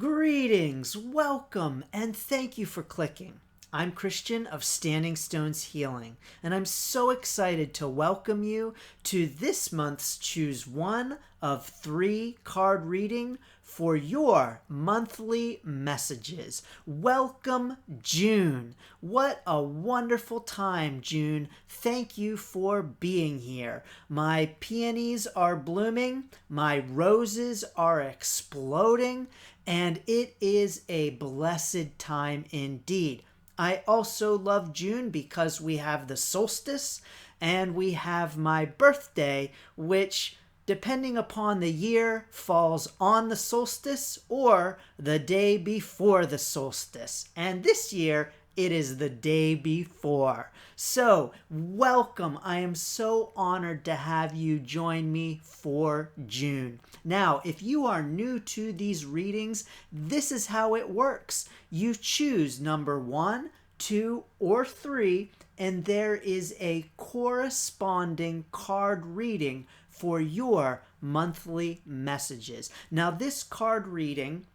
Greetings, welcome, and thank you for clicking. I'm Christian of Standing Stones Healing, and I'm so excited to welcome you to this month's Choose One of 3 card reading for your monthly messages. Welcome, June. What a wonderful time, June. Thank you for being here. My peonies are blooming, my roses are exploding, and it is a blessed time indeed. I also love June because we have the solstice and we have my birthday, which, depending upon the year, falls on the solstice or the day before the solstice. And this year, it is the day before. So, welcome. I am so honored to have you join me for June. Now, if you are new to these readings, this is how it works. You choose number 1, 2, or 3, and there is a corresponding card reading for your monthly messages. Now, this card reading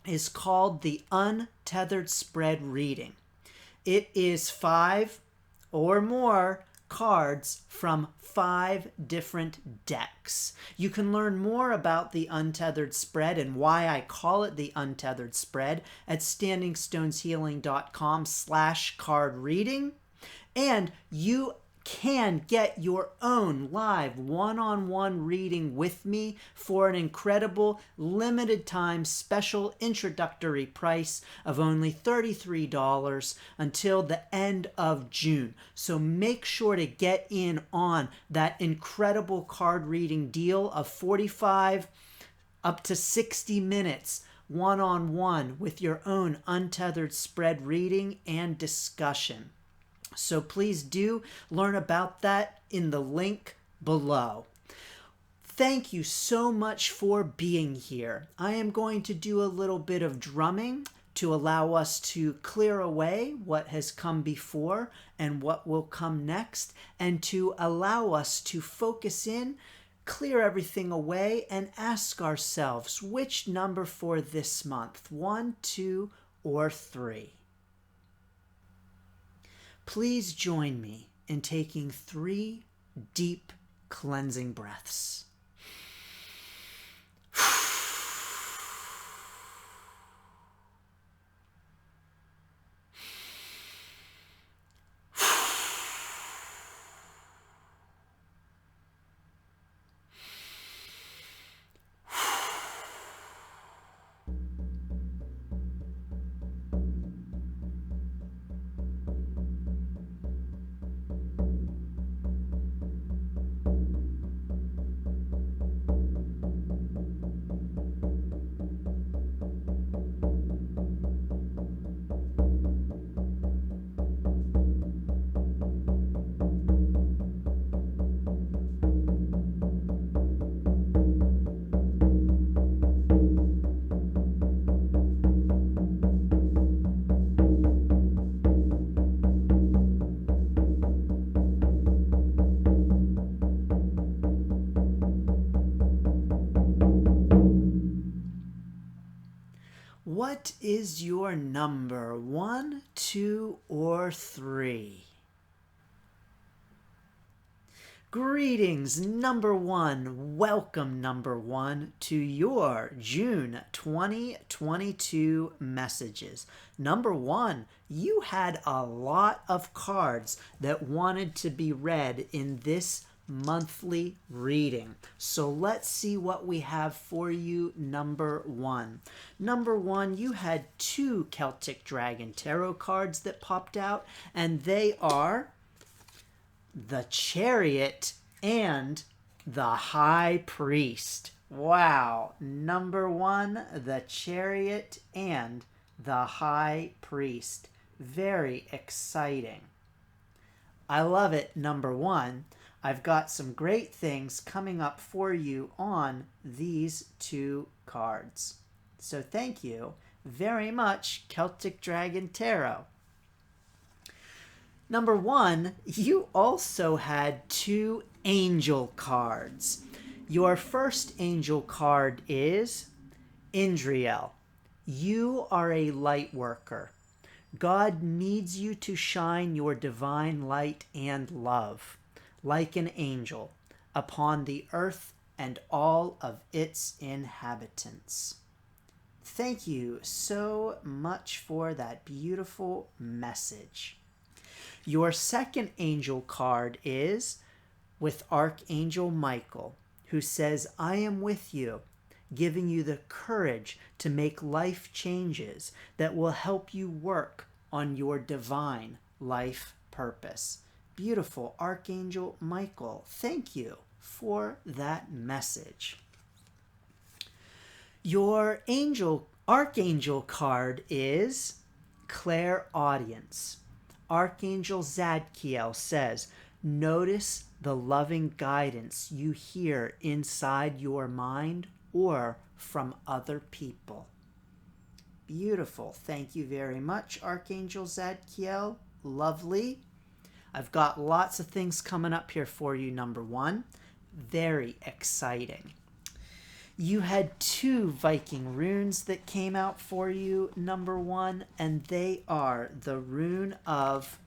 is called the Untethered Spread reading. It is 5 or more cards from 5 different decks. You can learn more about the Untethered Spread and why I call it the Untethered Spread at standingstoneshealing.com/card reading. And you can get your own live one-on-one reading with me for an incredible limited time special introductory price of only $33 until the end of June. So make sure to get in on that incredible card reading deal of 45 up to 60 minutes one-on-one with your own Untethered Spread reading and discussion. So please do learn about that in the link below. Thank you so much for being here. I am going to do a little bit of drumming to allow us to clear away what has come before and what will come next, and to allow us to focus in, clear everything away, and ask ourselves which number for this month, 1, 2, or 3. Please join me in taking 3 deep cleansing breaths. What is your number, 1, 2, or 3? Greetings, number 1. Welcome, number 1, to your June 2022 messages. Number 1, you had a lot of cards that wanted to be read in this monthly reading. So let's see what we have for you, number 1. Number 1, you had 2 Celtic Dragon Tarot cards that popped out, and they are the Chariot and the High Priest. Wow. Number 1, the Chariot and the High Priest. Very exciting. I love it, number 1. I've got some great things coming up for you on these 2 cards. So thank you very much, Celtic Dragon Tarot. Number 1, you also had 2 angel cards. Your first angel card is Indriel. You are a light worker. God needs you to shine your divine light and love, like an angel, upon the earth and all of its inhabitants. Thank you so much for that beautiful message. Your second angel card is with Archangel Michael, who says, I am with you, giving you the courage to make life changes that will help you work on your divine life purpose. Beautiful Archangel Michael, thank you for that message. Your Archangel card is Clairaudience. Archangel Zadkiel says, notice the loving guidance you hear inside your mind or from other people. Beautiful. Thank you very much, Archangel Zadkiel. Lovely. I've got lots of things coming up here for you, number one. Very exciting. You had 2 Viking runes that came out for you, number one, and they are the rune of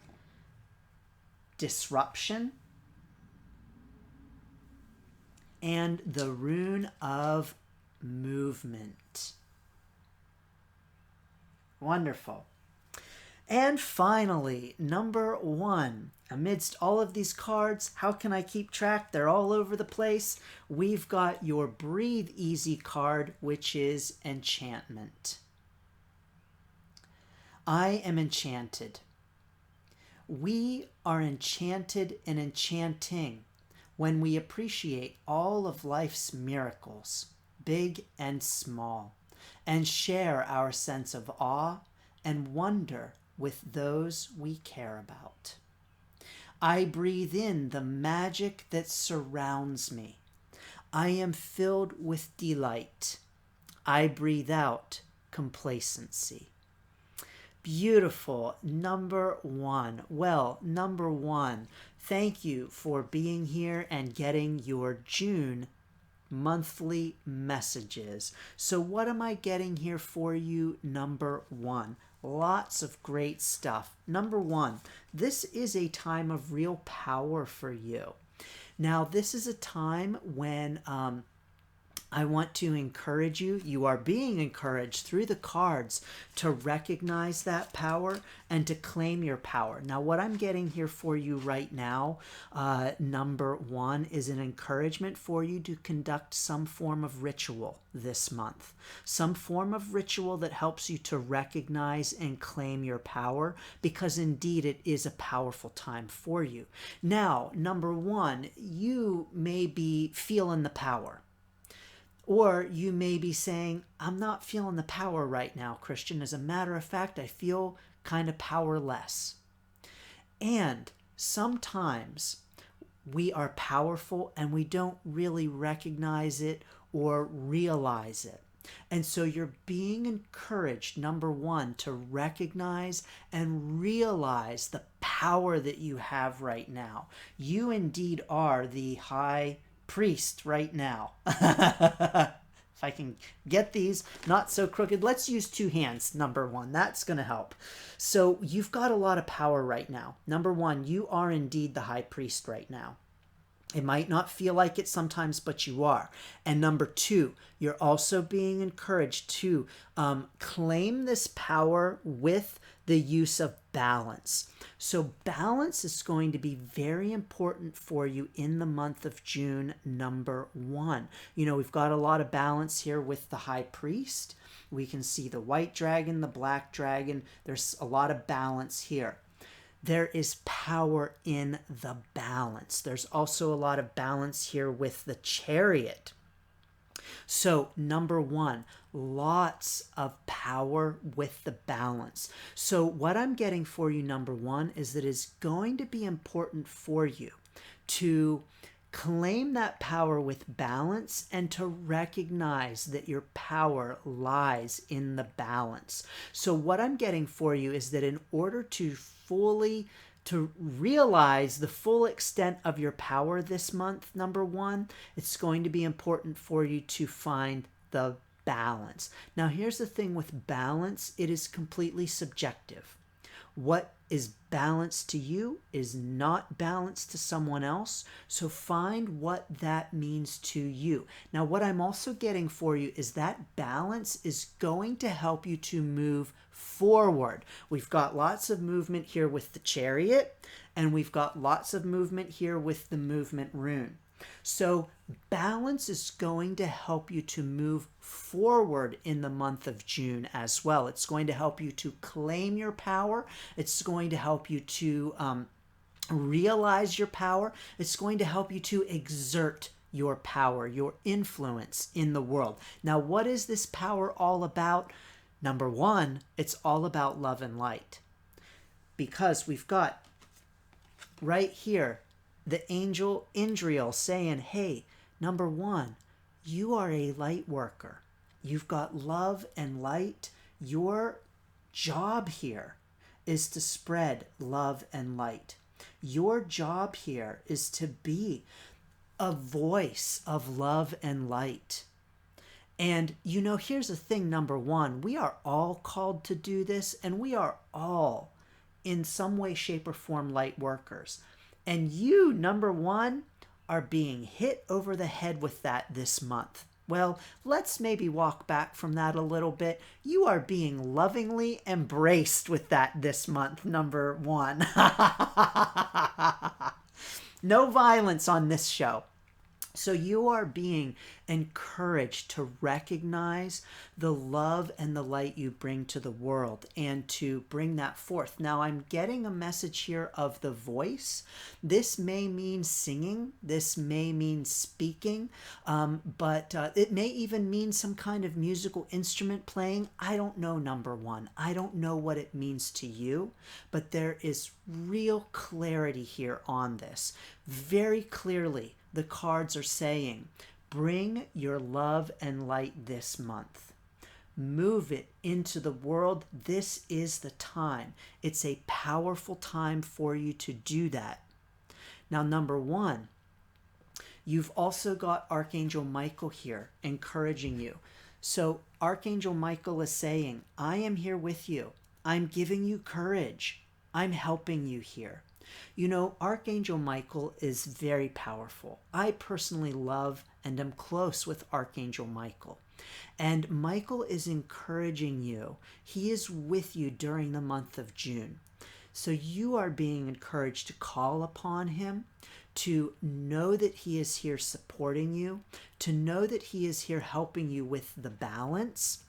disruption and the rune of movement. Wonderful. And finally, number one, amidst all of these cards, how can I keep track? They're all over the place. We've got your Breathe Easy card, which is enchantment. I am enchanted. We are enchanted and enchanting when we appreciate all of life's miracles, big and small, and share our sense of awe and wonder with those we care about. I breathe in the magic that surrounds me. I am filled with delight. I breathe out complacency. Beautiful. Number one. Well, number one, thank you for being here and getting your June monthly messages. So what am I getting here for you? Number one, lots of great stuff. Number one, this is a time of real power for you. Now, this is a time when I want to encourage you. You are being encouraged through the cards to recognize that power and to claim your power. Now, what I'm getting here for you right now, number one, is an encouragement for you to conduct some form of ritual this month. Some form of ritual that helps you to recognize and claim your power, because indeed it is a powerful time for you. Now, number one, you may be feeling the power. Or you may be saying, I'm not feeling the power right now, Christian. As a matter of fact, I feel kind of powerless. And sometimes we are powerful and we don't really recognize it or realize it. And so you're being encouraged, number one, to recognize and realize the power that you have right now. You indeed are the high priest right now. If I can get these not so crooked, let's use 2 hands, number one. That's going to help. So you've got a lot of power right now. Number one, you are indeed the high priest right now. It might not feel like it sometimes, but you are. And number two, you're also being encouraged to claim this power with the use of balance. So balance is going to be very important for you in the month of June, number one. You know, we've got a lot of balance here with the high priest. We can see the white dragon, the black dragon. There's a lot of balance here. There is power in the balance. There's also a lot of balance here with the chariot. So number one, lots of power with the balance. So what I'm getting for you, number one, is that it's going to be important for you to claim that power with balance and to recognize that your power lies in the balance. So what I'm getting for you is that in order to realize the full extent of your power this month, number one, it's going to be important for you to find the balance. Now, here's the thing with balance, it is completely subjective. What is balanced to you is not balanced to someone else. So find what that means to you. Now, what I'm also getting for you is that balance is going to help you to move forward. We've got lots of movement here with the chariot, and we've got lots of movement here with the movement rune. So balance is going to help you to move forward in the month of June as well. It's going to help you to claim your power. It's going to help you to realize your power. It's going to help you to exert your power, your influence in the world. Now, what is this power all about? Number one, it's all about love and light. Because we've got right here the angel Indriel saying, hey, number one, you are a light worker. You've got love and light. Your job here is to spread love and light. Your job here is to be a voice of love and light. And, you know, here's the thing, number one, we are all called to do this, and we are all, in some way, shape, or form, light workers. And you, number one, are being hit over the head with that this month. Well, let's maybe walk back from that a little bit. You are being lovingly embraced with that this month, number one. No violence on this show. So you are being encouraged to recognize the love and the light you bring to the world and to bring that forth. Now, I'm getting a message here of the voice. This may mean singing. This may mean speaking, but it may even mean some kind of musical instrument playing. I don't know, number one. I don't know what it means to you, but there is real clarity here on this. Very clearly, the cards are saying, bring your love and light this month. Move it into the world. This is the time. It's a powerful time for you to do that. Now, number one, you've also got Archangel Michael here encouraging you. So Archangel Michael is saying, I am here with you. I'm giving you courage. I'm helping you here. You know, Archangel Michael is very powerful. I personally love and am close with Archangel Michael. And Michael is encouraging you. He is with you during the month of June. So you are being encouraged to call upon him, to know that he is here supporting you, to know that he is here helping you with the balance,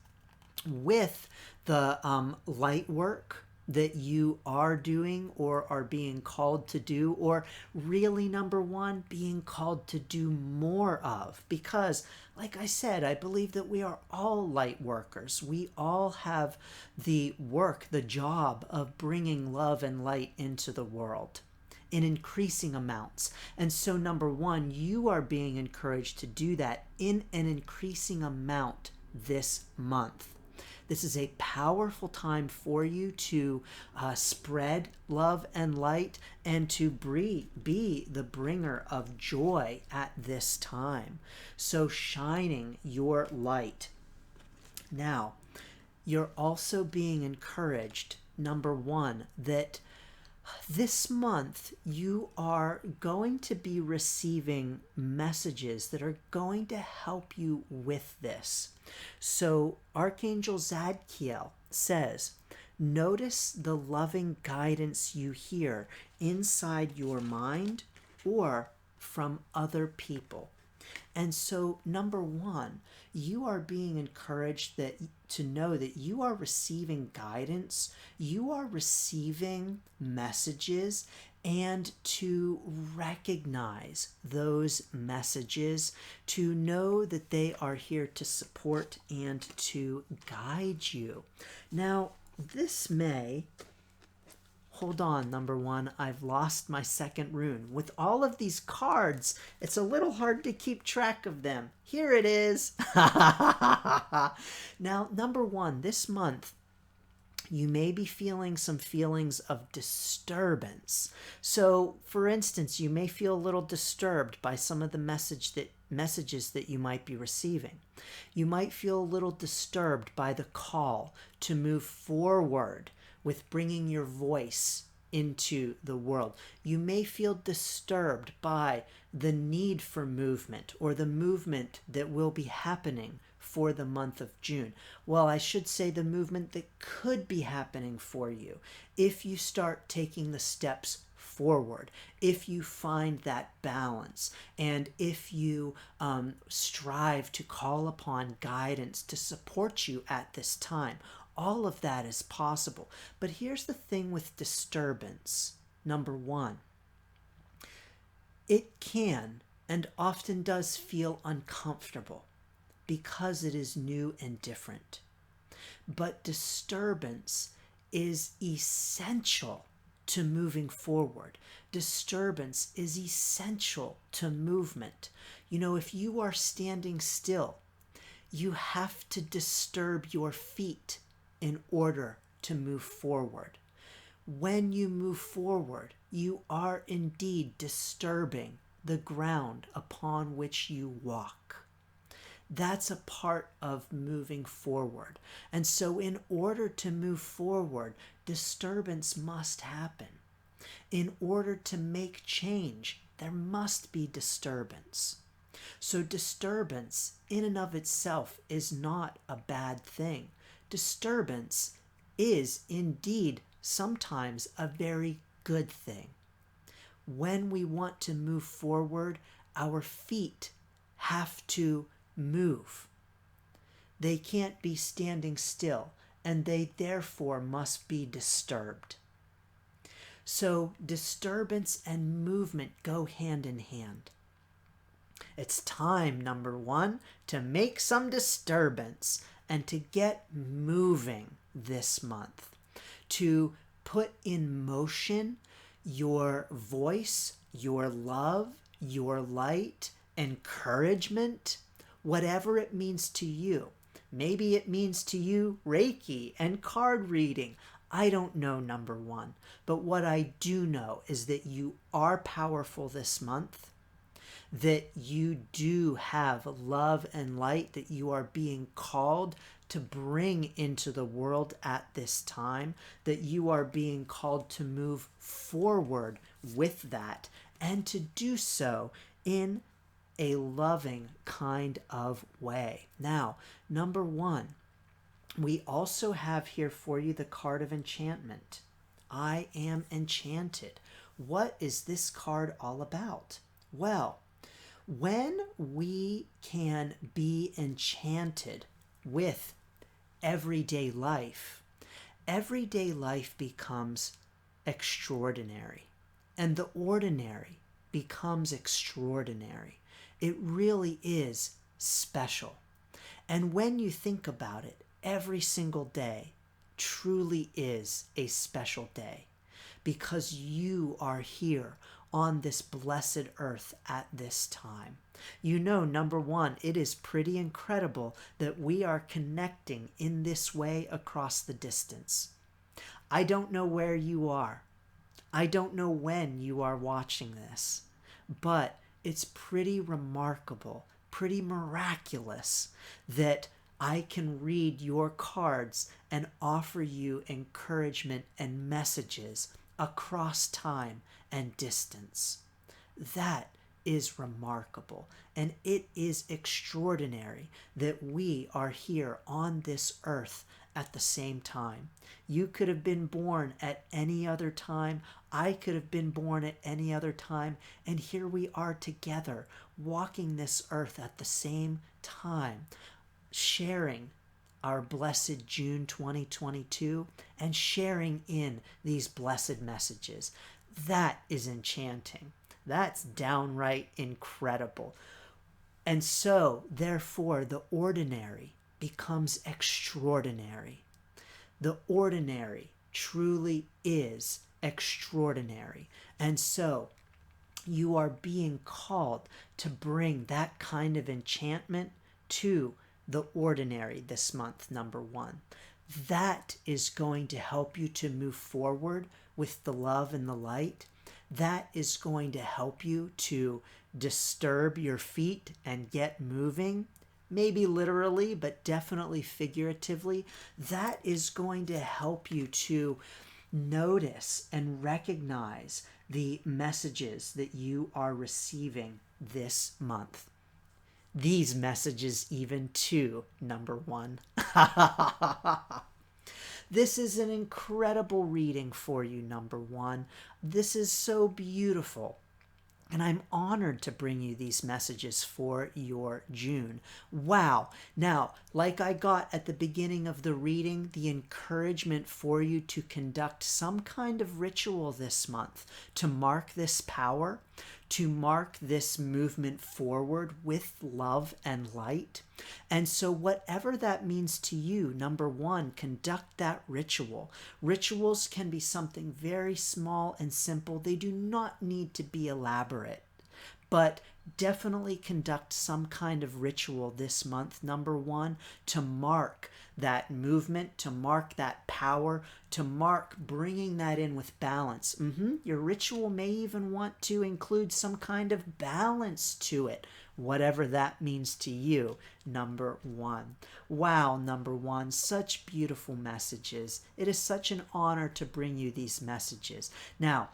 with the light work that you are doing or are being called to do, or really, number one, being called to do more of. Because, like I said, I believe that we are all light workers. We all have the work, the job of bringing love and light into the world in increasing amounts. And so, number one, you are being encouraged to do that in an increasing amount this month. This is a powerful time for you to spread love and light and to be the bringer of joy at this time. So shining your light. Now, you're also being encouraged, number one, that this month you are going to be receiving messages that are going to help you with this. So Archangel Zadkiel says, notice the loving guidance you hear inside your mind or from other people. And so, number one, you are being encouraged to know that you are receiving guidance, you are receiving messages, and to recognize those messages, to know that they are here to support and to guide you. Now, this may... Hold on, number one, I've lost my second rune. With all of these cards, it's a little hard to keep track of them. Here it is. Now, number one, this month, you may be feeling some feelings of disturbance. So, for instance, you may feel a little disturbed by some of the message that messages that you might be receiving. You might feel a little disturbed by the call to move forward with bringing your voice into the world. You may feel disturbed by the need for movement or the movement that will be happening for the month of June. Well, I should say the movement that could be happening for you if you start taking the steps forward, if you find that balance, and if you strive to call upon guidance to support you at this time. All of that is possible. But here's the thing with disturbance. Number one, it can and often does feel uncomfortable because it is new and different. But disturbance is essential to moving forward. Disturbance is essential to movement. You know, if you are standing still, you have to disturb your feet in order to move forward. When you move forward, you are indeed disturbing the ground upon which you walk. That's a part of moving forward. And so in order to move forward, disturbance must happen. In order to make change, there must be disturbance. So disturbance in and of itself is not a bad thing. Disturbance is indeed sometimes a very good thing. When we want to move forward, our feet have to move. They can't be standing still, and they therefore must be disturbed. So disturbance and movement go hand in hand. It's time, number one, to make some disturbance and to get moving this month, to put in motion your voice, your love, your light, encouragement, whatever it means to you. Maybe it means to you Reiki and card reading. I don't know, number one. But what I do know is that you are powerful this month, that you do have love and light that you are being called to bring into the world at this time, that you are being called to move forward with that and to do so in a loving kind of way. Now, number one, we also have here for you the card of enchantment. I am enchanted. What is this card all about? Well, when we can be enchanted with everyday life becomes extraordinary, and the ordinary becomes extraordinary. It really is special. And when you think about it, every single day truly is a special day because you are here on this blessed earth at this time. You know, number one, it is pretty incredible that we are connecting in this way across the distance. I don't know where you are. I don't know when you are watching this, but it's pretty remarkable, pretty miraculous that I can read your cards and offer you encouragement and messages across time and distance. That is remarkable, and it is extraordinary that we are here on this earth at the same time. You could have been born at any other time. I could have been born at any other time, and here we are together, walking this earth at the same time, sharing our blessed June 2022 and sharing in these blessed messages. That is enchanting. That's downright incredible. And so, therefore, the ordinary becomes extraordinary. The ordinary truly is extraordinary. And so, you are being called to bring that kind of enchantment to the ordinary this month, number one. That is going to help you to move forward with the love and the light. That is going to help you to disturb your feet and get moving, maybe literally, but definitely figuratively, that is going to help you to notice and recognize the messages that you are receiving this month. These messages even too, number one. This is an incredible reading for you, number one. This is so beautiful. And I'm honored to bring you these messages for your June. Wow. Now, like I got at the beginning of the reading, the encouragement for you to conduct some kind of ritual this month to mark this power, to mark this movement forward with love and light. And so whatever that means to you, number one, conduct that ritual. Rituals can be something very small and simple. They do not need to be elaborate, but definitely conduct some kind of ritual this month, number one, to mark that movement, to mark that power, to mark bringing that in with balance. Your ritual may even want to include some kind of balance to it, whatever that means to you, number one. Wow, number one, such beautiful messages. It is such an honor to bring you these messages. Now,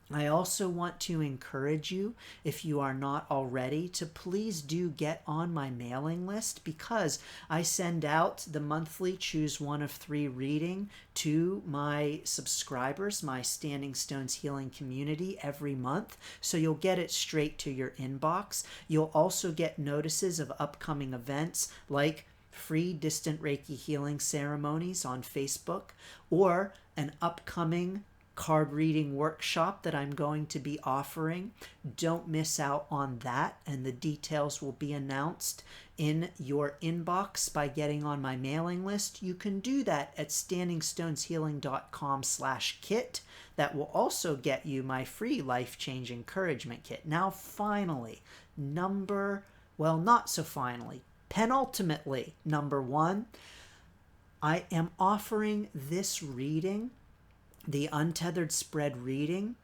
I also want to encourage you, if you are not already, to please do get on my mailing list, because I send out the monthly Choose One of Three reading to my subscribers, my Standing Stones Healing community, every month. So you'll get it straight to your inbox. You'll also get notices of upcoming events like free distant Reiki healing ceremonies on Facebook, or an upcoming card reading workshop that I'm going to be offering. Don't miss out on that, and the details will be announced in your inbox by getting on my mailing list. You can do that at standingstoneshealing.com/kit. That will also get you my free Life Change Encouragement Kit. Now finally, not so finally, penultimately, number one, I am offering this reading, the Untethered Spread reading,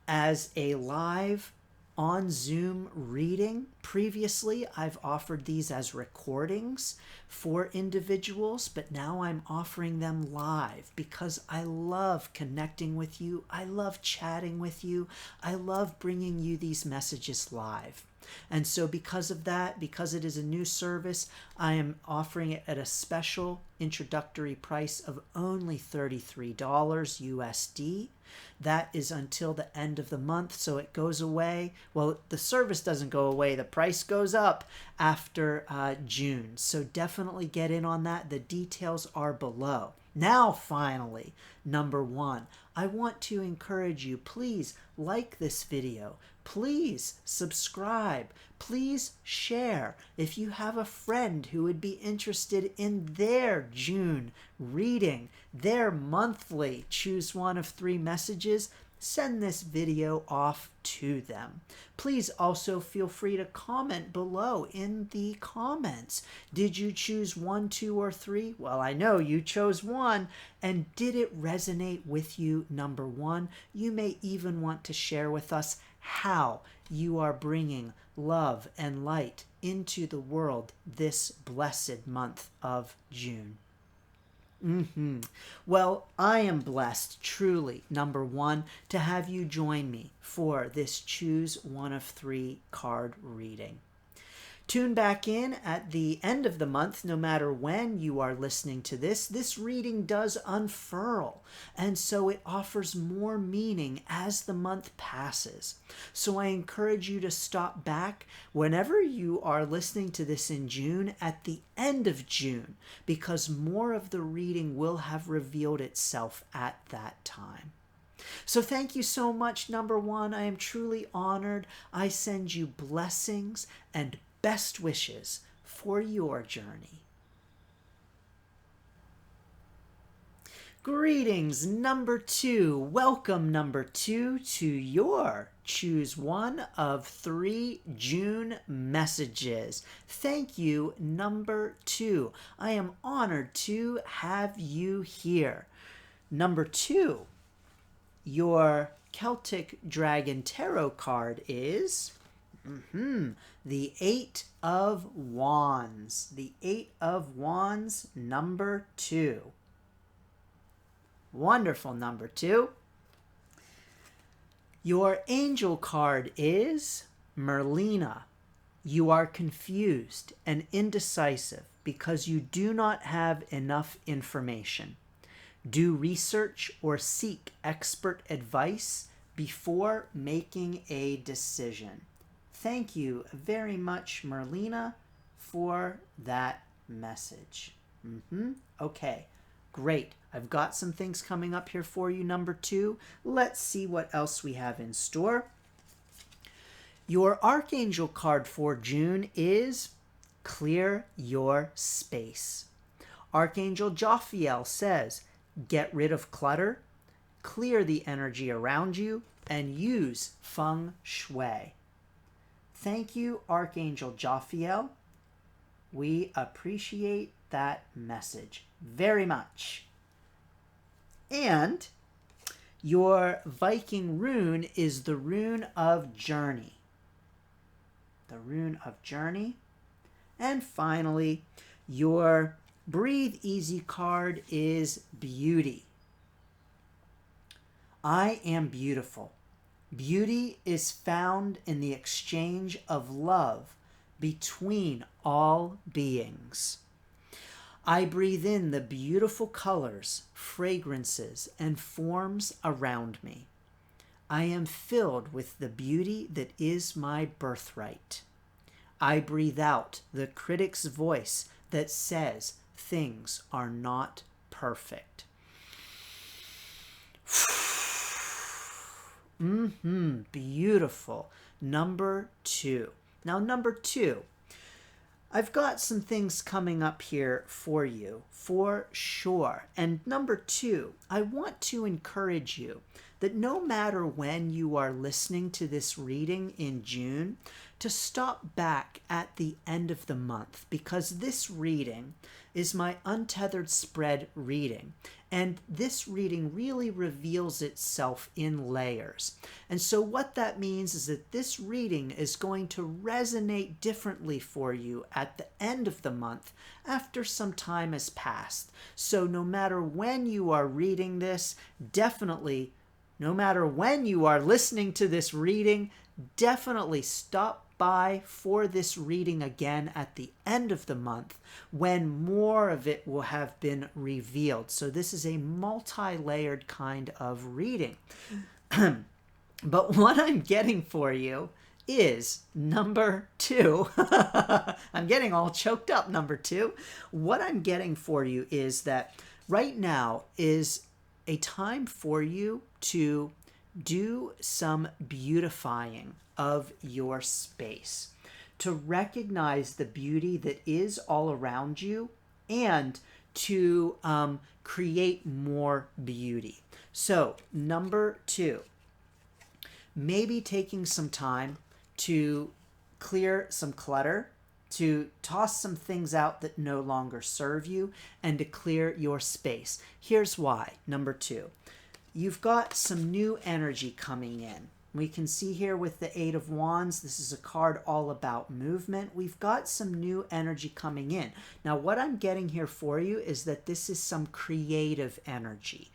as a live on Zoom reading. Previously, I've offered these as recordings for individuals, but now I'm offering them live because I love connecting with you. I love chatting with you. I love bringing you these messages live. And so because of that, because it is a new service, I am offering it at a special introductory price of only $33 USD. That is until the end of the month, so it goes away. Well, the service doesn't go away. The price goes up after June. So definitely get in on that. The details are below. Now, finally, number one, I want to encourage you, please like this video. Please subscribe. Please share. If you have a friend who would be interested in their June reading, their monthly Choose One of Three messages, send this video off to them. Please also feel free to comment below in the comments. Did you choose 1, 2, or 3? Well, I know you chose 1. And did it resonate with you, number 1? You may even want to share with us how you are bringing love and light into the world this blessed month of June. Well, I am blessed, truly, number 1, to have you join me for this Choose One of Three card reading. Tune back in at the end of the month, no matter when you are listening to this. This reading does unfurl, and so it offers more meaning as the month passes. So I encourage you to stop back whenever you are listening to this in June, at the end of June, because more of the reading will have revealed itself at that time. So thank you so much, number 1. I am truly honored. I send you blessings and best wishes for your journey. Greetings, number 2. Welcome, number 2, to your Choose One of Three June messages. Thank you, number 2. I am honored to have you here. Number 2, your Celtic Dragon Tarot card is The Eight of Wands. The Eight of Wands, number 2. Wonderful, number 2. Your angel card is Merlina. You are confused and indecisive because you do not have enough information. Do research or seek expert advice before making a decision. Thank you very much, Merlina, for that message. Okay, great. I've got some things coming up here for you, number 2. Let's see what else we have in store. Your Archangel card for June is Clear Your Space. Archangel Jophiel says, get rid of clutter, clear the energy around you, and use feng shui. Thank you, Archangel Jophiel. We appreciate that message very much. And your Viking rune is the rune of Journey. The rune of Journey. And finally, your Breathe Easy card is Beauty. I am beautiful. Beauty is found in the exchange of love between all beings. I breathe in the beautiful colors, fragrances, and forms around me. I am filled with the beauty that is my birthright. I breathe out the critic's voice that says things are not perfect. Beautiful. Number 2. Now, number 2. I've got some things coming up here for you, for sure. And number 2, I want to encourage you that no matter when you are listening to this reading in June, to stop back at the end of the month, because this reading is my Untethered Spread reading. And this reading really reveals itself in layers. And so what that means is that this reading is going to resonate differently for you at the end of the month after some time has passed. So no matter when you are reading this, definitely, no matter when you are listening to this reading, definitely stop by for this reading again at the end of the month when more of it will have been revealed. So this is a multi-layered kind of reading. But what I'm getting for you is number 2. I'm getting all choked up, number 2. What I'm getting for you is that right now is a time for you to do some beautifying of your space, to recognize the beauty that is all around you and to create more beauty. So, number 2, maybe taking some time to clear some clutter, to toss some things out that no longer serve you, and to clear your space. Here's why. Number 2, you've got some new energy coming in. We can see here with the Eight of Wands, this is a card all about movement. We've got some new energy coming in. Now, what I'm getting here for you is that this is some creative energy.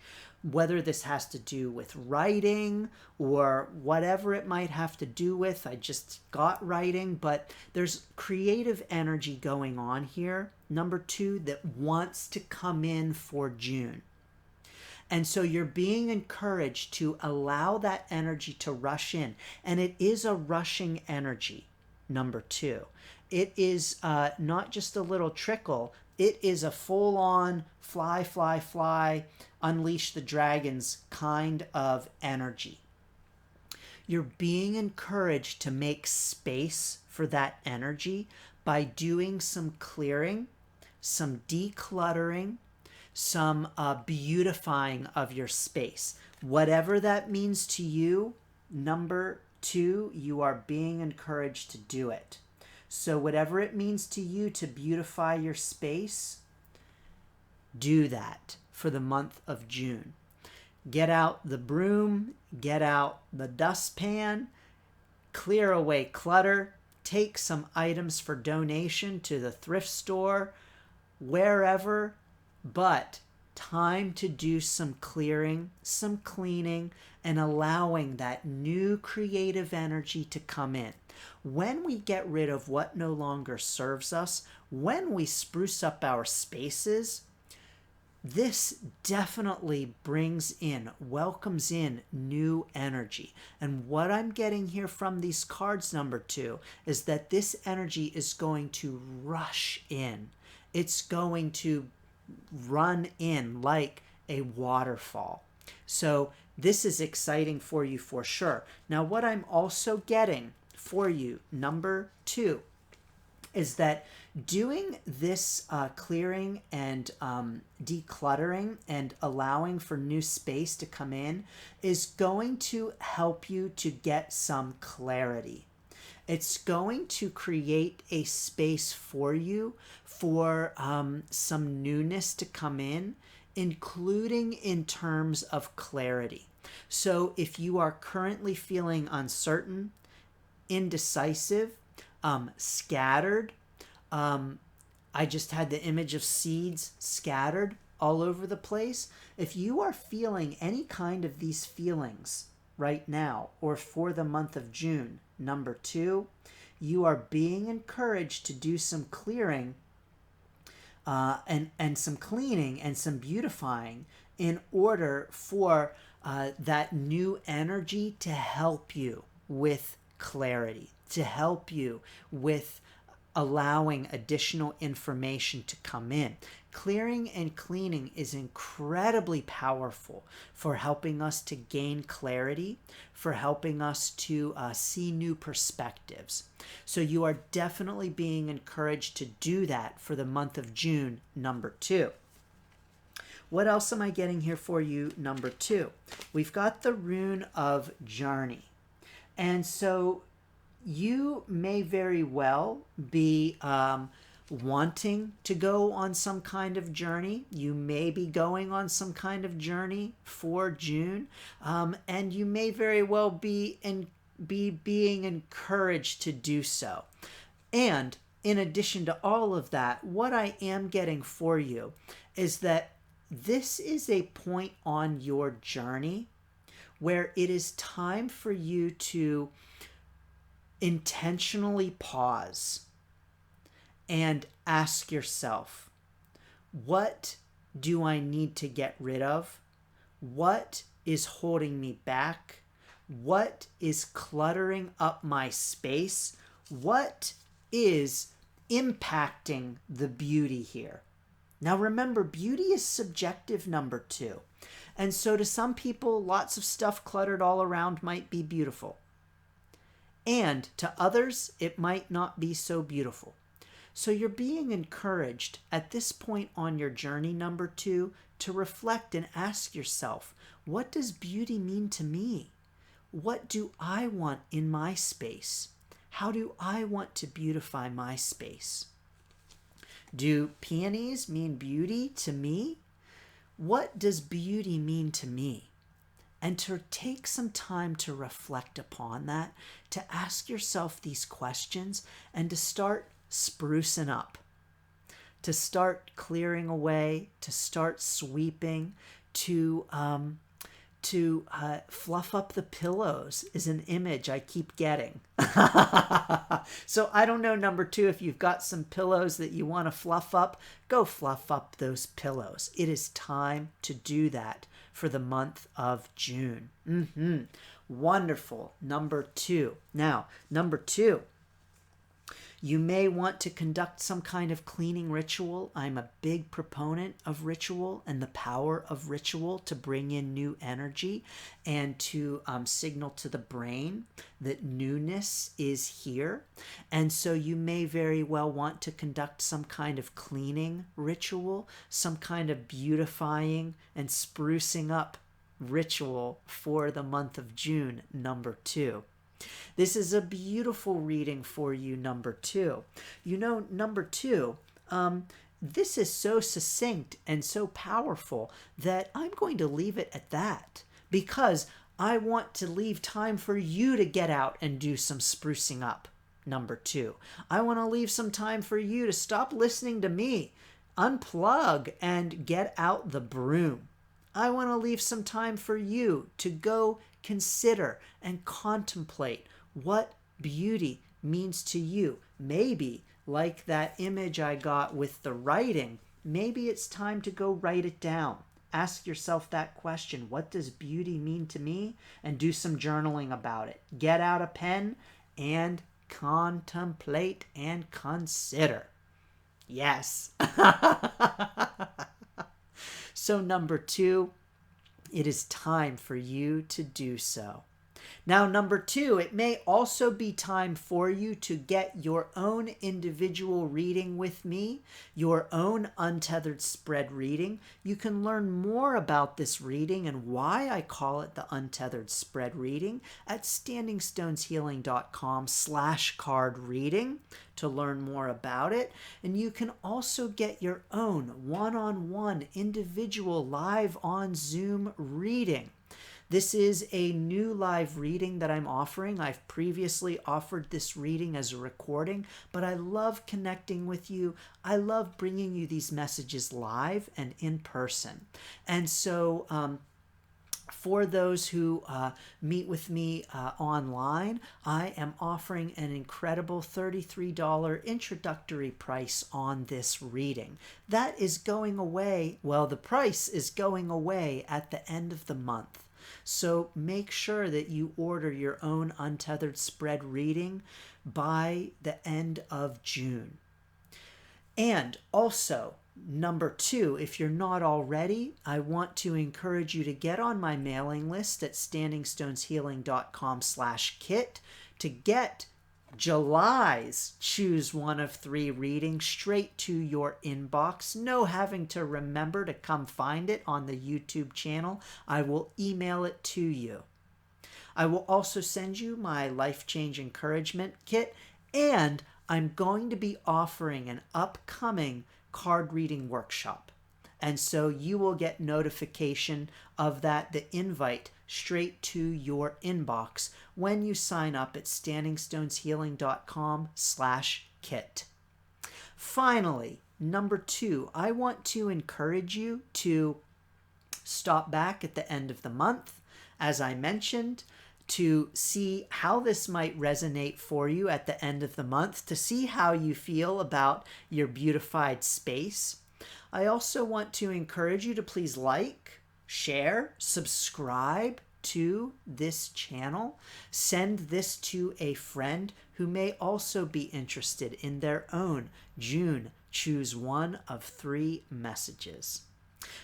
Whether this has to do with writing or whatever it might have to do with, I just got writing, but there's creative energy going on here. Number 2, that wants to come in for June. And so you're being encouraged to allow that energy to rush in. And it is a rushing energy, number 2. It is not just a little trickle. It is a full-on fly, fly, fly, unleash the dragons kind of energy. You're being encouraged to make space for that energy by doing some clearing, some decluttering, some beautifying of your space. Whatever that means to you, number 2, you are being encouraged to do it. So whatever it means to you to beautify your space, do that for the month of June. Get out the broom, get out the dustpan, clear away clutter, take some items for donation to the thrift store, wherever, but time to do some clearing, some cleaning, and allowing that new creative energy to come in. When we get rid of what no longer serves us, when we spruce up our spaces, this definitely welcomes in new energy. And what I'm getting here from these cards, number 2, is that this energy is going to rush in. It's going to run in like a waterfall. So this is exciting for you for sure. Now, what I'm also getting for you, number 2, is that doing this clearing and decluttering and allowing for new space to come in is going to help you to get some clarity. It's going to create a space for you for some newness to come in, including in terms of clarity. So if you are currently feeling uncertain, indecisive, scattered, I just had the image of seeds scattered all over the place. If you are feeling any kind of these feelings right now or for the month of June, number 2, you are being encouraged to do some clearing and some cleaning and some beautifying in order for that new energy to help you with clarity, to help you with allowing additional information to come in. Clearing and cleaning is incredibly powerful for helping us to gain clarity, for helping us to see new perspectives. So you are definitely being encouraged to do that for the month of June, number 2. What else am I getting here for you, number 2? We've got the rune of journey. And so you may very well be wanting to go on some kind of journey. You may be going on some kind of journey for June, and you may very well be being encouraged to do so. And in addition to all of that, what I am getting for you is that this is a point on your journey where it is time for you to intentionally pause and ask yourself, what do I need to get rid of? What is holding me back? What is cluttering up my space? What is impacting the beauty here? Now remember, beauty is subjective, number 2. And so to some people, lots of stuff cluttered all around might be beautiful. And to others, it might not be so beautiful. So you're being encouraged at this point on your journey, number 2, to reflect and ask yourself, what does beauty mean to me? What do I want in my space? How do I want to beautify my space? Do peonies mean beauty to me? What does beauty mean to me? And to take some time to reflect upon that, to ask yourself these questions, and to start sprucing up, to start clearing away, to start sweeping, to fluff up the pillows is an image I keep getting. So I don't know, number 2, if you've got some pillows that you want to fluff up, go fluff up those pillows. It is time to do that for the month of June. Wonderful. Number 2. Now, number 2, you may want to conduct some kind of cleaning ritual. I'm a big proponent of ritual and the power of ritual to bring in new energy and to signal to the brain that newness is here. And so you may very well want to conduct some kind of cleaning ritual, some kind of beautifying and sprucing up ritual for the month of June, number 2. This is a beautiful reading for you, number 2. You know, number 2, this is so succinct and so powerful that I'm going to leave it at that, because I want to leave time for you to get out and do some sprucing up. Number 2, I want to leave some time for you to stop listening to me, unplug, and get out the broom. I want to leave some time for you to go consider and contemplate what beauty means to you. Maybe, like that image I got with the writing, maybe it's time to go write it down. Ask yourself that question, what does beauty mean to me? And do some journaling about it. Get out a pen and contemplate and consider. Yes. So number 2, it is time for you to do so. Now, number 2, it may also be time for you to get your own individual reading with me, your own Untethered Spread reading. You can learn more about this reading and why I call it the Untethered Spread reading at standingstoneshealing.com/card reading to learn more about it. And you can also get your own one-on-one individual live on Zoom reading. This is a new live reading that I'm offering. I've previously offered this reading as a recording, but I love connecting with you. I love bringing you these messages live and in person. And so for those who meet with me online, I am offering an incredible $33 introductory price on this reading. That is going away. Well, the price is going away at the end of the month. So make sure that you order your own Untethered Spread reading by the end of June. And also, number 2, if you're not already, I want to encourage you to get on my mailing list at standingstoneshealing.com/kit to get July's Choose One of 3 reading straight to your inbox. No having to remember to come find it on the YouTube channel. I will email it to you. I will also send you my Life Change Encouragement Kit, and I'm going to be offering an upcoming card reading workshop. And so you will get notification of that, the invite, straight to your inbox when you sign up at standingstoneshealing.com/kit. Finally, number 2, I want to encourage you to stop back at the end of the month, as I mentioned, to see how this might resonate for you at the end of the month, to see how you feel about your beautified space. I also want to encourage you to please like, share, subscribe to this channel. Send this to a friend who may also be interested in their own June Choose One of 3 messages.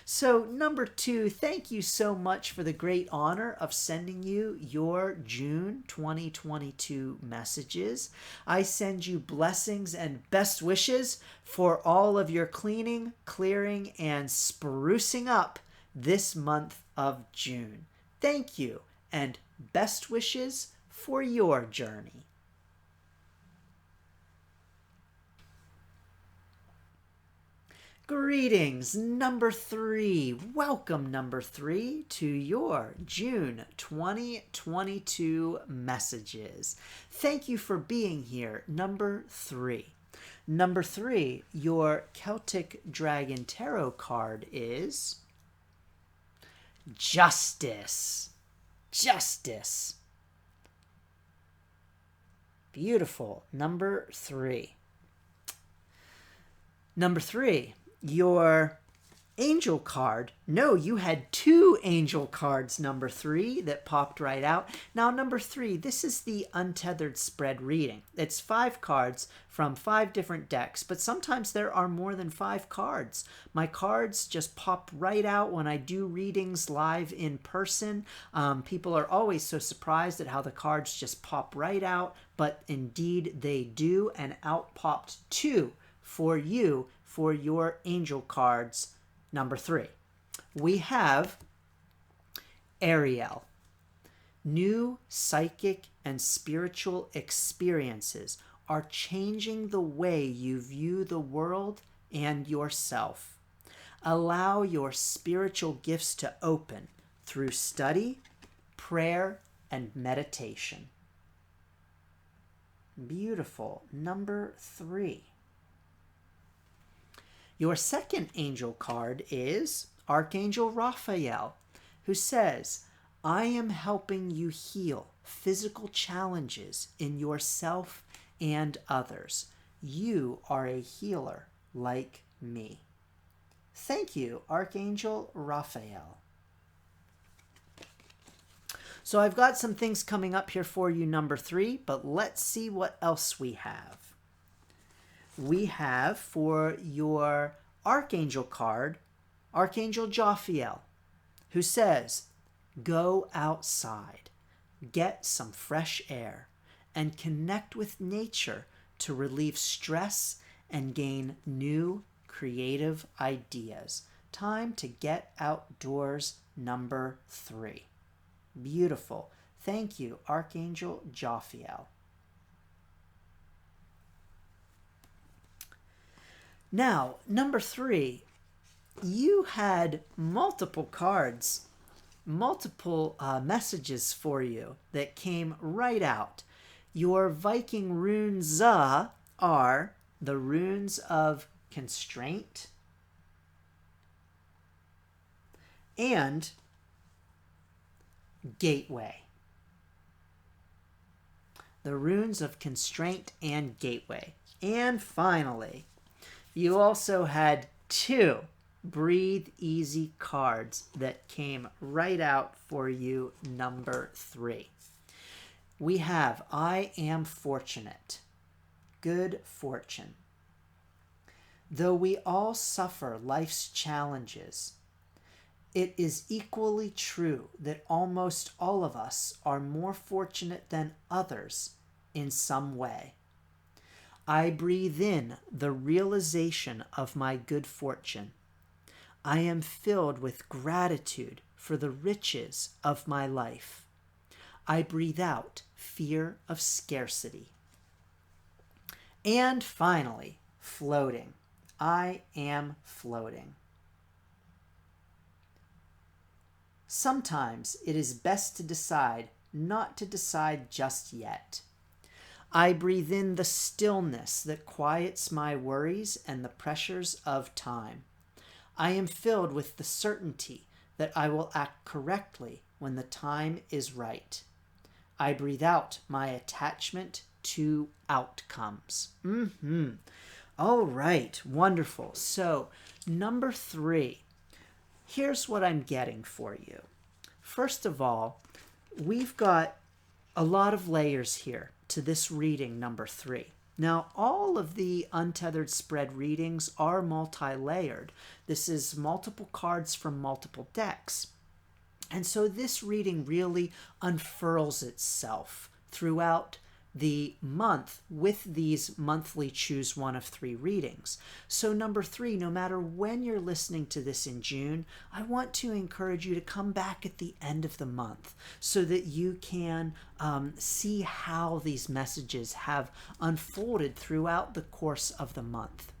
So number 2, thank you so much for the great honor of sending you your June 2022 messages. I send you blessings and best wishes for all of your cleaning, clearing, and sprucing up this month of June. Thank you, and best wishes for your journey. Greetings, number 3. Welcome, number 3, to your June 2022 messages. Thank you for being here, number 3. Number 3, your Celtic Dragon Tarot card is Justice. Justice. Beautiful. Number 3. Number 3. Your angel card. No, you had 2 angel cards, number 3, that popped right out. Now, number 3, this is the Untethered Spread reading. It's 5 cards from 5 different decks, but sometimes there are more than 5 cards. My cards just pop right out when I do readings live in person. People are always so surprised at how the cards just pop right out, but indeed they do, and out popped 2 for you for your angel cards, number 3. We have Ariel. New psychic and spiritual experiences are changing the way you view the world and yourself. Allow your spiritual gifts to open through study, prayer and meditation. Beautiful. Number 3. Your second angel card is Archangel Raphael, who says, I am helping you heal physical challenges in yourself and others. You are a healer like me. Thank you, Archangel Raphael. So I've got some things coming up here for you, number 3, but let's see what else we have. We have for your Archangel card, Archangel Jophiel, who says, go outside, get some fresh air, and connect with nature to relieve stress and gain new creative ideas. Time to get outdoors, number 3. Beautiful. Thank you, Archangel Jophiel. Now, number 3, you had multiple cards, multiple messages for you that came right out. Your Viking runes are the runes of constraint and gateway. The runes of constraint and gateway. And finally, you also had 2 Breathe Easy cards that came right out for you, number 3. We have I am fortunate, good fortune. Though we all suffer life's challenges, it is equally true that almost all of us are more fortunate than others in some way. I breathe in the realization of my good fortune. I am filled with gratitude for the riches of my life. I breathe out fear of scarcity. And finally, floating. I am floating. Sometimes it is best to decide not to decide just yet. I breathe in the stillness that quiets my worries and the pressures of time. I am filled with the certainty that I will act correctly when the time is right. I breathe out my attachment to outcomes. All right, wonderful. So, number 3. Here's what I'm getting for you. First of all, we've got a lot of layers here to this reading, number 3. Now, all of the Untethered Spread readings are multi-layered. This is multiple cards from multiple decks. And so this reading really unfurls itself throughout the month with these monthly choose one of 3 readings. So number 3, no matter when you're listening to this in June, I want to encourage you to come back at the end of the month so that you can see how these messages have unfolded throughout the course of the month.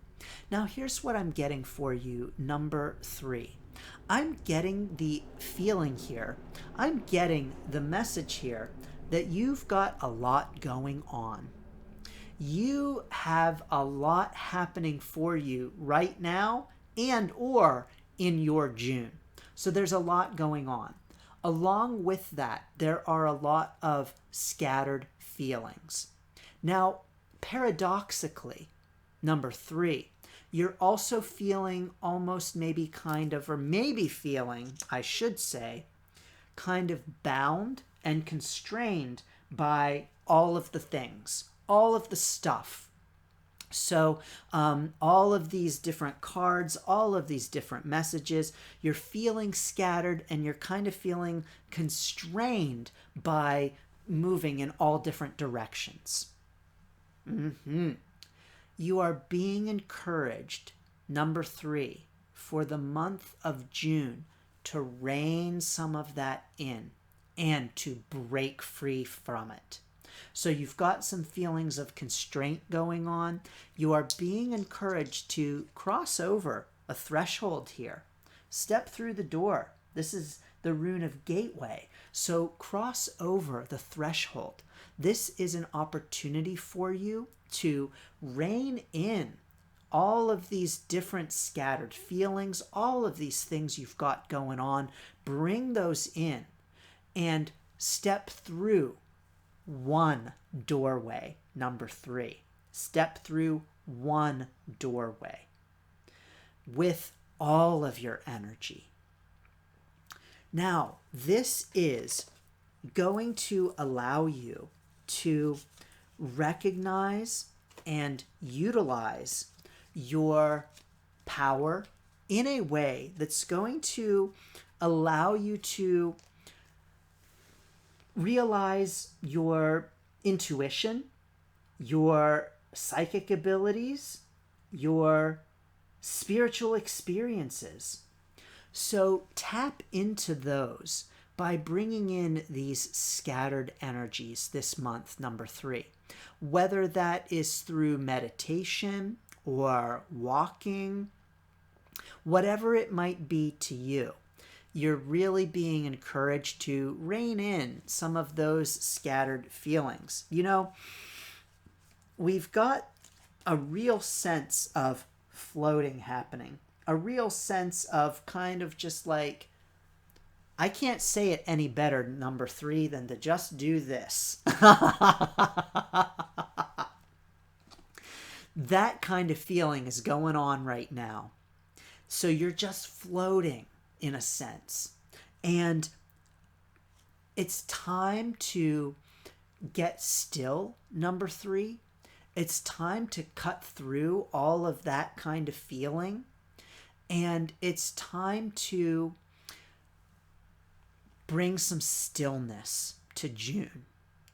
Now here's what I'm getting for you, number 3. I'm getting the feeling here, I'm getting the message here that you've got a lot going on. You have a lot happening for you right now and or in your June. So there's a lot going on. Along with that, there are a lot of scattered feelings. Now, paradoxically, number 3, you're also feeling almost maybe kind of, or maybe feeling, I should say, kind of bound and constrained by all of the things, all of the stuff. So all of these different cards, all of these different messages, you're feeling scattered and you're kind of feeling constrained by moving in all different directions. You are being encouraged, number 3, for the month of June to rein some of that in and to break free from it. So you've got some feelings of constraint going on. You are being encouraged to cross over a threshold here. Step through the door This is the rune of gateway. So cross over the threshold. This is an opportunity for you to rein in all of these different scattered feelings, all of these things you've got going on. Bring those in and step through one doorway, number 3. Step through one doorway with all of your energy. Now, this is going to allow you to recognize and utilize your power in a way that's going to allow you to realize your intuition, your psychic abilities, your spiritual experiences. So tap into those by bringing in these scattered energies this month, number 3. Whether that is through meditation or walking, whatever it might be to you, you're really being encouraged to rein in some of those scattered feelings. You know, we've got a real sense of floating happening, a real sense of kind of just like, I can't say it any better, number 3, than to just do this. That kind of feeling is going on right now. So you're just floating in a sense. And it's time to get still, number 3. It's time to cut through all of that kind of feeling. And it's time to bring some stillness to June.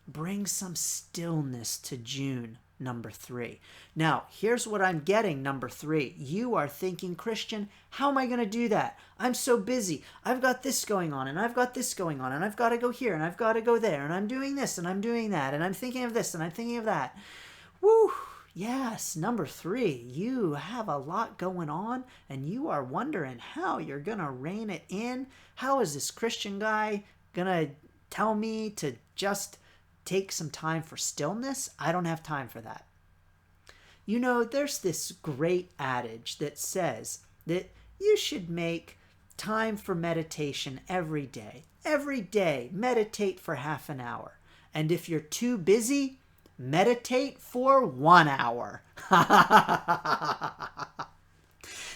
Bring some stillness to June, number 3. Now, here's what I'm getting, number 3. You are thinking, Christian, how am I going to do that? I'm so busy. I've got this going on, and I've got this going on, and I've got to go here, and I've got to go there, and I'm doing this, and I'm doing that, and I'm thinking of this, and I'm thinking of that. Woo! Yes, number 3, you have a lot going on, and you are wondering how you're going to rein it in. How is this Christian guy going to tell me to just take some time for stillness? I don't have time for that. You know, there's this great adage that says that you should make time for meditation every day. Every day, meditate for half an hour. And if you're too busy, meditate for 1 hour.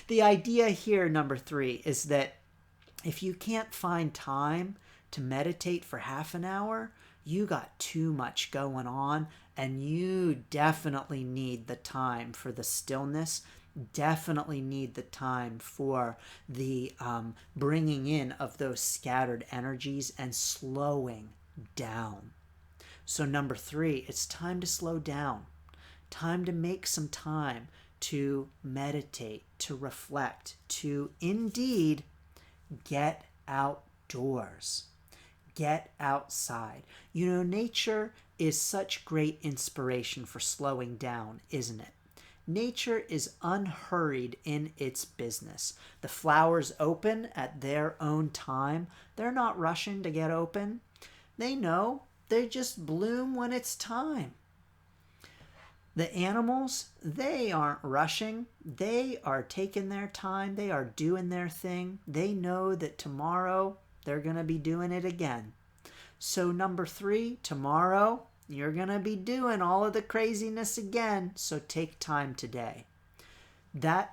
The idea here, number 3, is that if you can't find time to meditate for half an hour, you got too much going on, and you definitely need the time for the stillness, definitely need the time for the bringing in of those scattered energies and slowing down. So number 3, it's time to slow down, time to make some time to meditate, to reflect, to indeed get outdoors. Get outside. You know, nature is such great inspiration for slowing down, isn't it? Nature is unhurried in its business. The flowers open at their own time. They're not rushing to get open. They know. They just bloom when it's time. The animals, they aren't rushing. They are taking their time. They are doing their thing. They know that tomorrow they're going to be doing it again. So number 3, tomorrow you're going to be doing all of the craziness again. So take time today.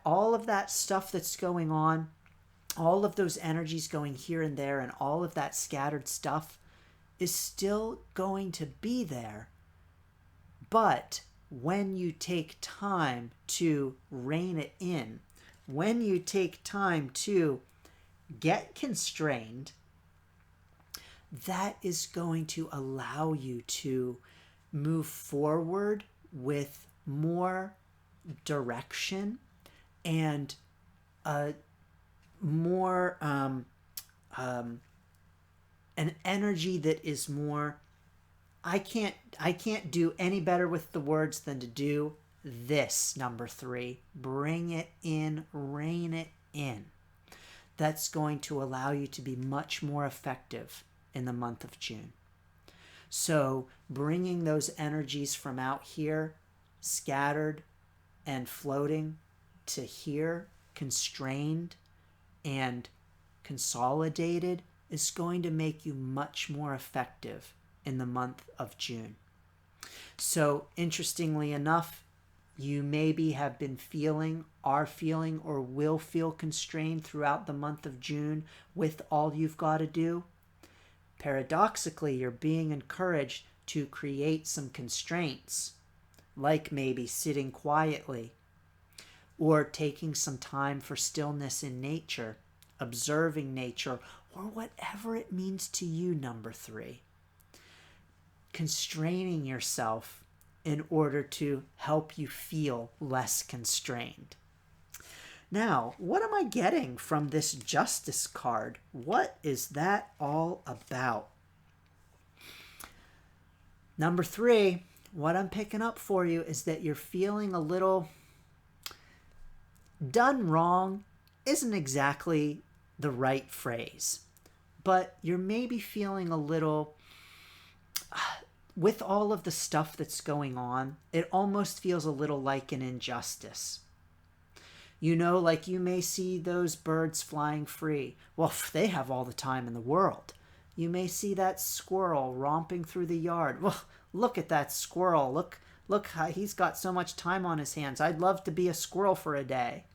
All of that stuff that's going on, all of those energies going here and there, and all of that scattered stuff is still going to be there. But when you take time to rein it in, when you take time to get constrained, that is going to allow you to move forward with more direction and more an energy that is more, I can't do any better with the words than to do this, number 3. Bring it in, rein it in. that's going to allow you to be much more effective in the month of June. So bringing those energies from out here, scattered and floating, to here, constrained and consolidated, is going to make you much more effective in the month of June. So interestingly enough, you maybe have been feeling, are feeling, or will feel constrained throughout the month of June with all you've got to do. Paradoxically, you're being encouraged to create some constraints, like maybe sitting quietly or taking some time for stillness in nature, observing nature, or whatever it means to you, number 3. Constraining yourself in order to help you feel less constrained. Now, what am I getting from this Justice card? What is that all about? Number 3, what I'm picking up for you is that you're feeling a little done wrong. Isn't exactly the right phrase, but you're maybe feeling a little, with all of the stuff that's going on, it almost feels a little like an injustice. You know, like you may see those birds flying free. Well, they have all the time in the world. You may see that squirrel romping through the yard. Well, look at that squirrel. Look how he's got so much time on his hands. I'd love to be a squirrel for a day.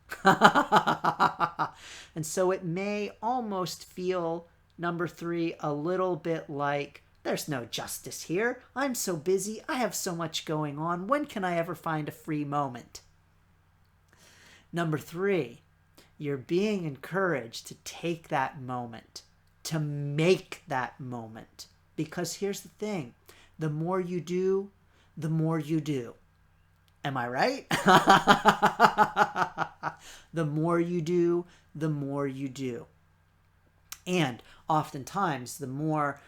And so it may almost feel, number 3, a little bit like, there's no justice here. I'm so busy. I have so much going on. When can I ever find a free moment? Number 3, you're being encouraged to take that moment, to make that moment. Because here's the thing, the more you do, the more you do. Am I right? The more you do, the more you do. And oftentimes, the more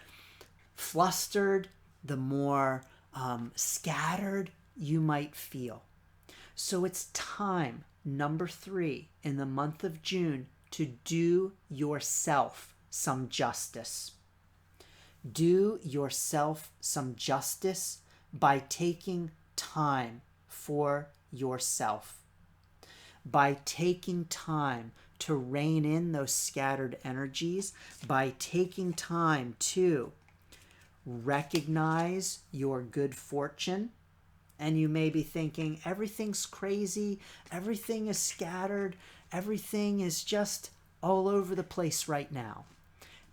flustered, the more scattered you might feel. So it's time, number 3, in the month of June, to do yourself some justice. Do yourself some justice by taking time for yourself. By taking time to rein in those scattered energies, by taking time to recognize your good fortune. And you may be thinking, everything's crazy, everything is scattered, everything is just all over the place right now.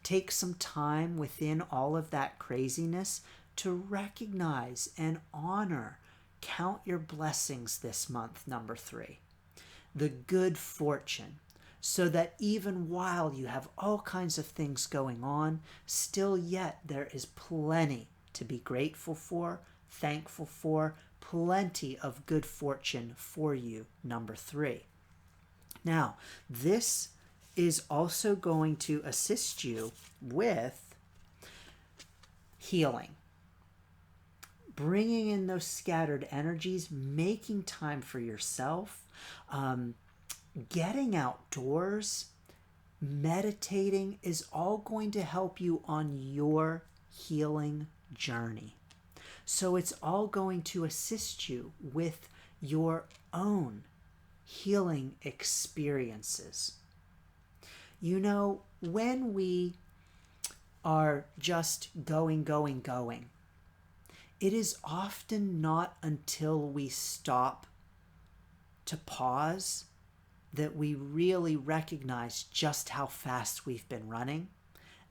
Take some time within all of that craziness to recognize and honor, count your blessings this month, number 3. The good fortune, so that even while you have all kinds of things going on, still yet there is plenty to be grateful for, thankful for, plenty of good fortune for you, number 3. Now, this is also going to assist you with healing. Bringing in those scattered energies, making time for yourself, getting outdoors, meditating is all going to help you on your healing journey. So it's all going to assist you with your own healing experiences. You know, when we are just going, it is often not until we stop to pause that we really recognize just how fast we've been running,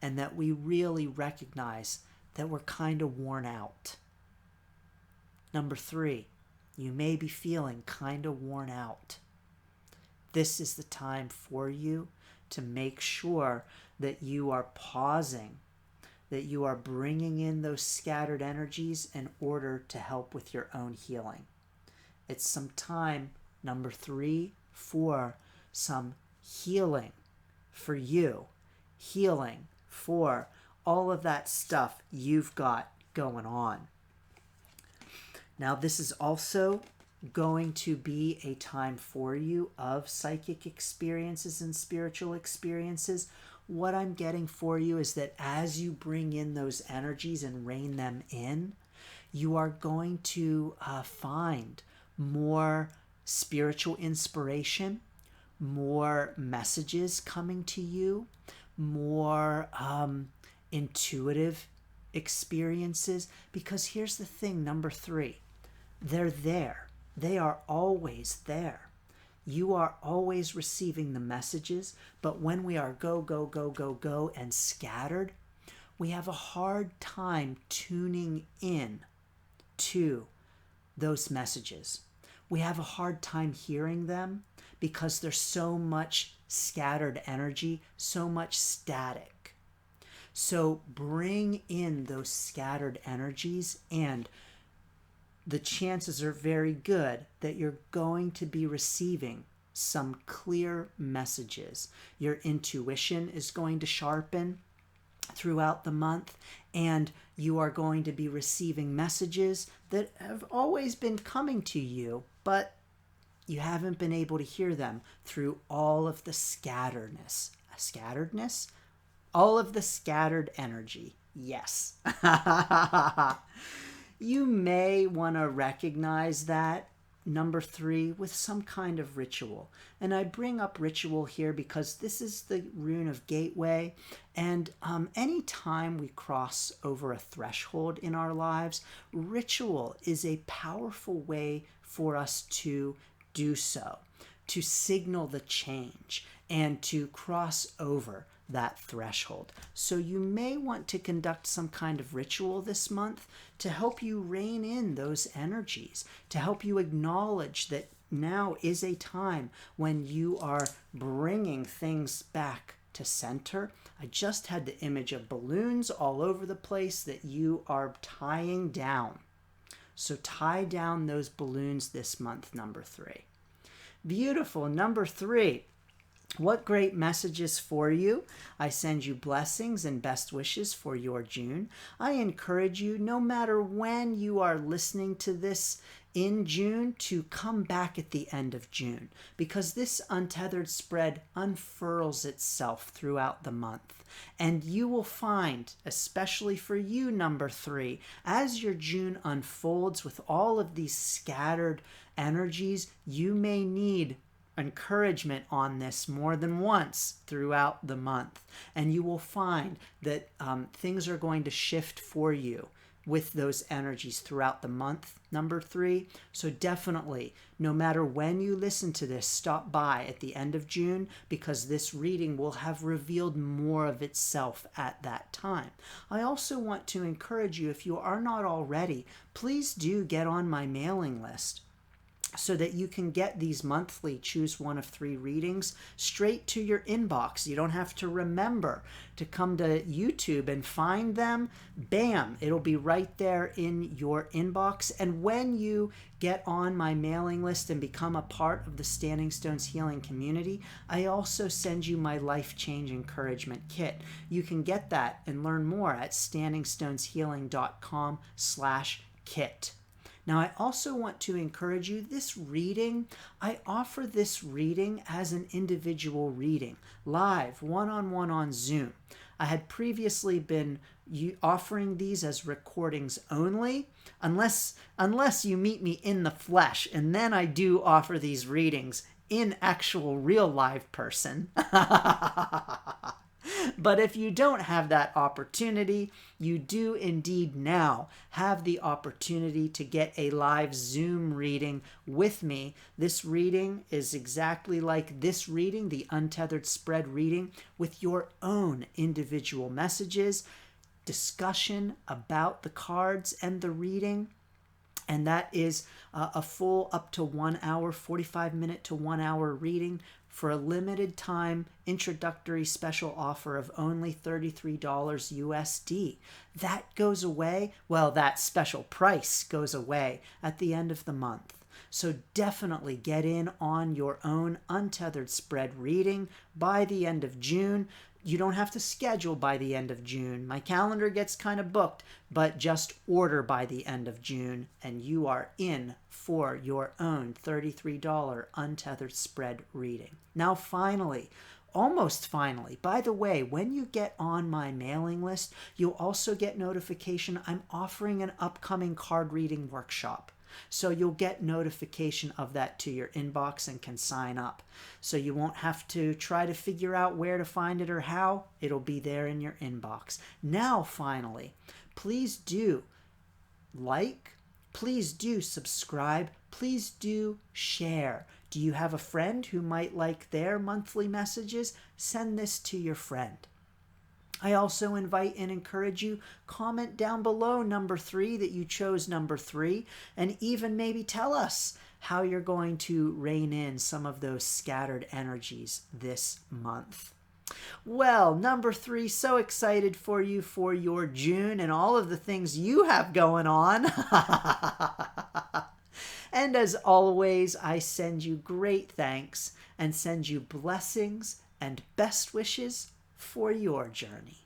and that we really recognize that we're kind of worn out. Number 3, you may be feeling kind of worn out. This is the time for you to make sure that you are pausing, that you are bringing in those scattered energies in order to help with your own healing. It's some time, number 3, for some healing for you, healing for all of that stuff you've got going on. Now, this is also going to be a time for you of psychic experiences and spiritual experiences. What I'm getting for you is that as you bring in those energies and rein them in, you are going to find more spiritual inspiration, more messages coming to you, more intuitive experiences. Because here's the thing, number 3, they're there. They are always there. You are always receiving the messages, but when we are go, go, go, go, go and scattered, we have a hard time tuning in to those messages. We have a hard time hearing them because there's so much scattered energy, so much static. So bring in those scattered energies, and the chances are very good that you're going to be receiving some clear messages. Your intuition is going to sharpen throughout the month, and you are going to be receiving messages that have always been coming to you, but you haven't been able to hear them through all of the scatteredness. All of the scattered energy. Yes. You may want to recognize that, number 3, with some kind of ritual. And I bring up ritual here because this is the rune of gateway. And anytime we cross over a threshold in our lives, ritual is a powerful way for us to do so, to signal the change and to cross over that threshold. So you may want to conduct some kind of ritual this month to help you rein in those energies, to help you acknowledge that now is a time when you are bringing things back to center. I just had the image of balloons all over the place that you are tying down. So tie down those balloons this month, number 3. Beautiful. Number 3. What great messages for you. I send you blessings and best wishes for your June. I encourage you, no matter when you are listening to this in June, to come back at the end of June, because this untethered spread unfurls itself throughout the month. And you will find, especially for you, number 3, as your June unfolds with all of these scattered energies, you may need encouragement on this more than once throughout the month, and you will find that things are going to shift for you with those energies throughout the month, number 3. So definitely, no matter when you listen to this, stop by at the end of June, because this reading will have revealed more of itself at that time. I also want to encourage you, if you are not already, please do get on my mailing list, so that you can get these monthly choose one of 3 readings straight to your inbox. You don't have to remember to come to YouTube and find them. Bam, it'll be right there in your inbox. And when you get on my mailing list and become a part of the Standing Stones Healing community, I also send you my Life Change Encouragement Kit. You can get that and learn more at standingstoneshealing.com/kit. Now, I also want to encourage you, this reading, I offer this reading as an individual reading, live, one-on-one on Zoom. I had previously been offering these as recordings only, unless you meet me in the flesh, and then I do offer these readings in actual real live person. But if you don't have that opportunity, you do indeed now have the opportunity to get a live Zoom reading with me. This reading is exactly like this reading, the Untethered Spread reading, with your own individual messages, discussion about the cards and the reading. And that is a full up to 1 hour, 45-minute to 1 hour reading for a limited time introductory special offer of only $33 USD. That goes away, well, that special price goes away at the end of the month. So definitely get in on your own Untethered Spread reading by the end of June. You don't have to schedule by the end of June. My calendar gets kind of booked, but just order by the end of June and you are in for your own $33 Untethered Spread reading. Now finally, almost finally, by the way, when you get on my mailing list, you'll also get notification I'm offering an upcoming card reading workshop. So you'll get notification of that to your inbox and can sign up. So you won't have to try to figure out where to find it or how. It'll be there in your inbox. Now, finally, please do like, please do subscribe, please do share. Do you have a friend who might like their monthly messages? Send this to your friend. I also invite and encourage you, comment down below number 3 that you chose number 3, and even maybe tell us how you're going to rein in some of those scattered energies this month. Well, number 3, so excited for you for your June and all of the things you have going on. And as always, I send you great thanks and send you blessings and best wishes for your journey.